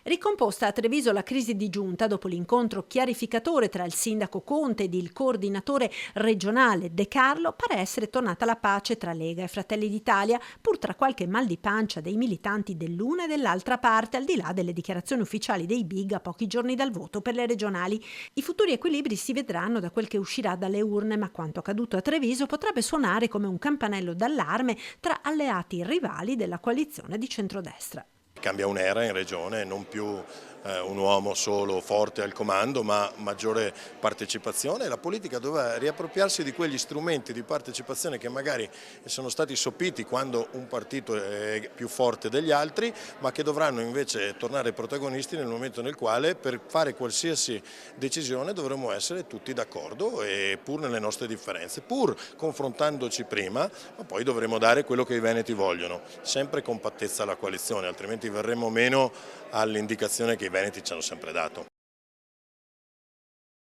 Ricomposta a Treviso la crisi di giunta dopo l'incontro chiarificatore tra il sindaco Conte ed il coordinatore regionale De Carlo, pare essere tornata la pace tra Lega e Fratelli d'Italia, pur tra qualche mal di pancia dei militanti dell'una e dell'altra parte, al di là delle dichiarazioni ufficiali dei Big a pochi giorni dal voto per le regionali. I futuri equilibri si vedranno da quel che uscirà dalle urne, ma quanto accaduto a Treviso potrebbe suonare come un campanello d'allarme tra alleati rivali della coalizione di centrodestra. Cambia un'era in regione, non più un uomo solo forte al comando, ma maggiore partecipazione. La politica doveva riappropriarsi di quegli strumenti di partecipazione che magari sono stati sopiti quando un partito è più forte degli altri, ma che dovranno invece tornare protagonisti nel momento nel quale per fare qualsiasi decisione dovremo essere tutti d'accordo, e pur nelle nostre differenze, pur confrontandoci prima, ma poi dovremo dare quello che i veneti vogliono, sempre compattezza alla coalizione, altrimenti verremo meno all'indicazione che i veneti ci hanno sempre dato.